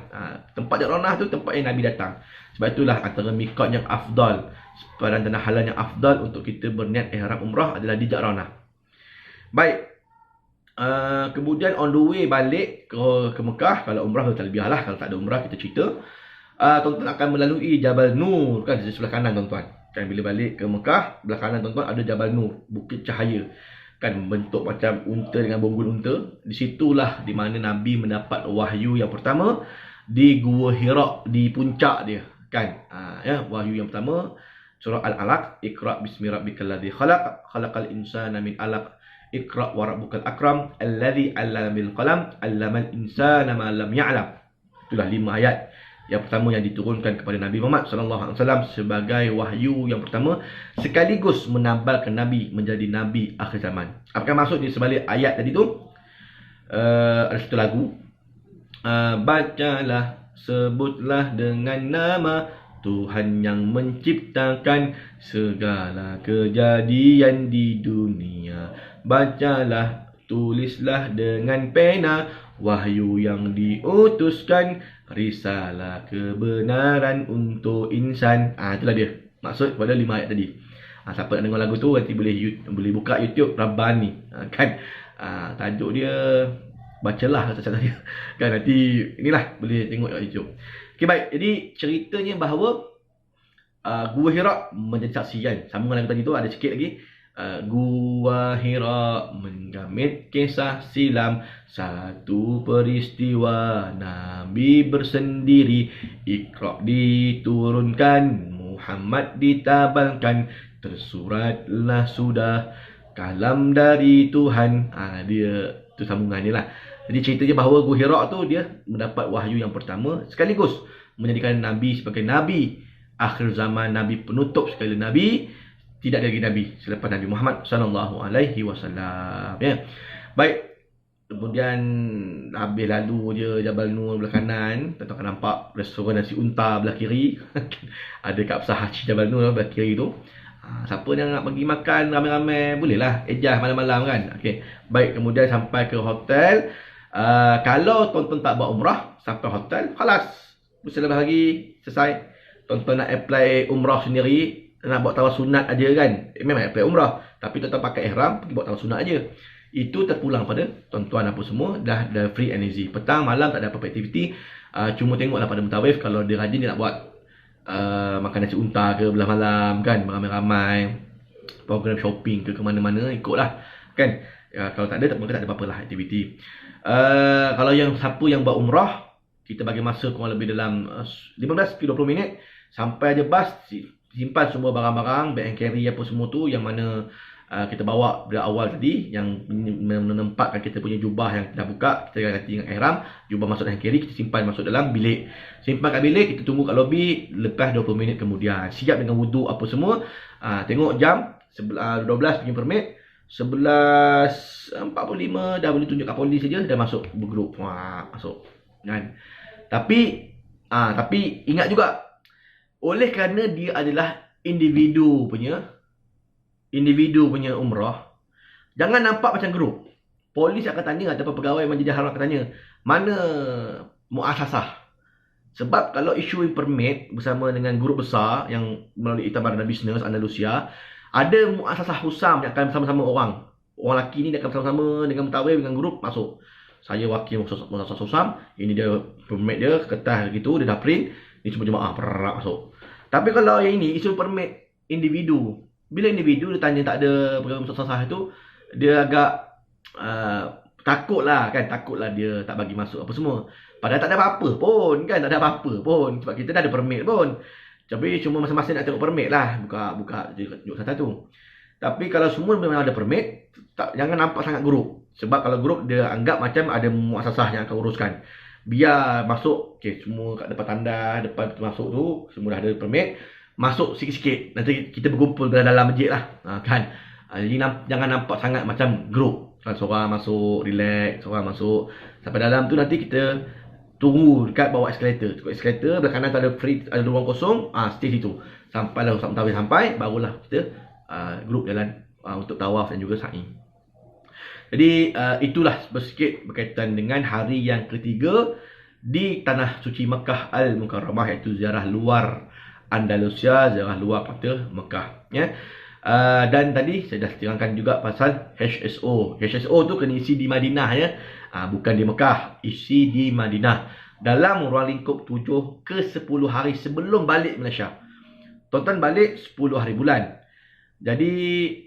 Tempat Ja'ranah tu tempat yang Nabi datang. Sebab itulah antara miqat yang afdal, sepadan tanah halal yang afdal untuk kita berniat ihram umrah adalah di Ja'ranah. Baik. Kemudian on the way balik ke Mekah, kalau umrah talbiyah lah, kalau tak ada umrah kita cerita. Tuan-tuan akan melalui Jabal Nur kan, di sebelah kanan tuan-tuan. Kan bila balik ke Mekah, belah kanan tuan-tuan ada Jabal Nur, Bukit Cahaya. Kan bentuk macam unta dengan bonggol unta. Di situlah di mana Nabi mendapat wahyu yang pertama di Gua Hira, di puncak dia. Kan? Ya, wahyu yang pertama surah Al-Alaq, Iqra bismi rabbikal ladzi khalaq, khalaqal insana min 'alaq. Iqra wa rabbukal akram, alladzi 'allama bil qalam, 'allamal insana ma lam ya'lam. Itulah 5 ayat yang pertama yang diturunkan kepada Nabi Muhammad sallallahu alaihi wasallam sebagai wahyu yang pertama, sekaligus menambalkan Nabi menjadi Nabi akhir zaman. Apakah maksud di sebalik ayat tadi tu? Ada satu lagu. Bacalah, sebutlah dengan nama Tuhan yang menciptakan segala kejadian di dunia. Bacalah, tulislah dengan pena wahyu yang diutuskan, risalah kebenaran untuk insan. Itulah dia maksud pada 5 ayat tadi. Siapa nak dengar lagu tu nanti boleh buka YouTube Rabbani. Kan tajuk dia, bacalah kata dia. Kan nanti inilah boleh tengok kat YouTube. Okey, baik. Jadi ceritanya bahawa Gua Hira menjadi saksi kan. Sambungan lagu tadi tu ada sikit lagi. Gua Hira mengamit kisah silam, satu peristiwa Nabi bersendiri, Iqra diturunkan, Muhammad ditabalkan, tersuratlah sudah kalam dari Tuhan. Dia tu sambungan dia lah. Jadi ceritanya bahawa Gua Hira tu dia mendapat wahyu yang pertama sekaligus menjadikan Nabi sebagai Nabi akhir zaman, Nabi penutup sekali Nabi. Tidak ada lagi Nabi selepas Nabi Muhammad sallallahu alaihi wasallam. Ya. Baik. Kemudian habis lalu je Jabal Nur belah kanan, tuan akan nampak restoran nasi unta belah kiri. Ada kat Besar Haji Jabal Nur belah kiri tu. Siapa yang nak pergi makan ramai-ramai bolehlah ejah malam-malam kan. Okey. Baik, kemudian sampai ke hotel. Kalau tuan-tuan tak buat umrah sampai hotel, khalas. Selepas hari selesai. Tuan-tuan nak apply umrah sendiri, nak buat tawaf sunat aja kan. Memang apply umrah, tapi tuan-tuan pakai ihram pergi buat tawaf sunat aja. Itu terpulang pada tuan-tuan apa semua dah free and easy. Petang malam tak ada apa-apa aktiviti. Cuma tengoklah pada mutawif kalau dia rajin dia nak buat makan nasi unta ke belah malam kan, ramai-ramai program shopping ke mana-mana, ikutlah kan. Kalau tak ada maka tak ada apa-apa lah aktiviti. Kalau yang siapa yang buat umrah, kita bagi masa kurang lebih dalam 15-20 minit sampai aja bas. Simpan semua barang-barang, bag and carry apa semua tu yang mana kita bawa dari awal tadi, yang menempatkan kita punya jubah yang dah buka, kita ganti dengan ihram, jubah masuk dan carry, kita simpan masuk dalam bilik. Simpan kat bilik, kita tunggu kat lobi lepas 20 minit kemudian. Siap dengan wuduk apa semua. Tengok jam 12 punya permit, 11.45 dah boleh tunjuk kat polis saja, dah masuk bergrup. Masuk kan. Tapi ingat juga, oleh kerana dia adalah individu punya umrah, jangan nampak macam grup. Polis akan tanya ataupun pegawai Masjidil Haram akan tanya, mana muasasah? Sebab kalau issuing permit bersama dengan grup besar yang melalui Ikatan Badan Bisnes Andalusia, ada muasasah husam yang akan bersama-sama orang. Orang lelaki ni dia akan bersama-sama dengan mutawif, dengan grup masuk. Saya wakil muasasah husam, ini dia permit dia, kertas gitu, dia dah print, ni semua jemaah perak masuk. Tapi kalau yang ini isu permit individu, bila individu dia tanya tak ada program muasasah itu, dia agak takutlah dia tak bagi masuk apa semua. Padahal tak ada apa-apa pun kan, tak ada apa-apa pun sebab kita dah ada permit pun. Tapi cuma masing-masing nak tengok permit lah, buka tunjuk satu. Tapi kalau semua memang ada permit, jangan nampak sangat grup. Sebab kalau grup dia anggap macam ada muasasah yang akan uruskan. Biar masuk, okey, semua kat depan tanda, depan masuk tu, semua dah ada permit. Masuk sikit-sikit, nanti kita berkumpul dalam masjid lah, kan. Jadi jangan nampak sangat macam grup. Kan, seorang masuk, relax, seorang masuk. Sampai dalam tu nanti kita tunggu dekat bawah eskalator. Dekat eskalator, belah kanan tu ada free, ada ruang kosong, stay situ. Sampailah Ustaz Mutawif sampai, barulah kita grup jalan untuk tawaf dan juga sa'i. Jadi itulah sedikit berkaitan dengan hari yang ketiga di Tanah Suci Mekah Al-Mukarramah, iaitu ziarah luar Andalusia, ziarah luar kota Mekah. Ya. Dan tadi saya dah terangkan juga pasal HSO. HSO tu kena isi di Madinah ya. Bukan di Mekah, isi di Madinah. Dalam ruang lingkup 7 ke 10 hari sebelum balik Malaysia. Tuan-tuan balik 10 hari bulan. Jadi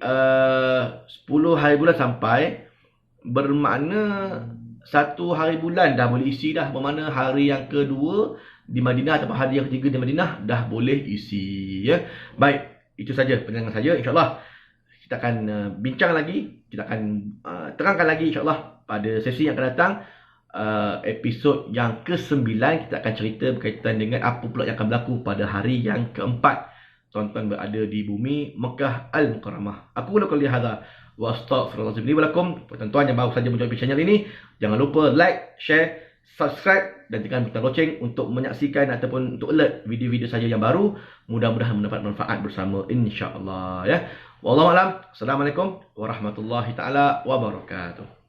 10 hari bulan sampai, bermakna 1 hari bulan dah boleh isi dah. Bermakna hari yang kedua di Madinah atau hari yang ketiga di Madinah dah boleh isi ya. Baik, itu saja penerangan saya. InsyaAllah kita akan bincang lagi, kita akan terangkan lagi insyaAllah pada sesi yang akan datang. Episod yang ke-9 kita akan cerita berkaitan dengan apa pula yang akan berlaku pada hari yang keempat tuan-tuan berada di bumi Mekah Al-Mukarramah. Aku lakukan lihada wa astaghfirullahaladzim li wa lakum. Tuan-tuan yang baru saja menjumpai channel ini, jangan lupa like, share, subscribe dan tekan butang loceng untuk menyaksikan ataupun untuk alert video-video saya yang baru. Mudah-mudahan mendapat manfaat bersama insya-Allah ya. Wallahu a'lam. Assalamualaikum warahmatullahi taala wabarakatuh.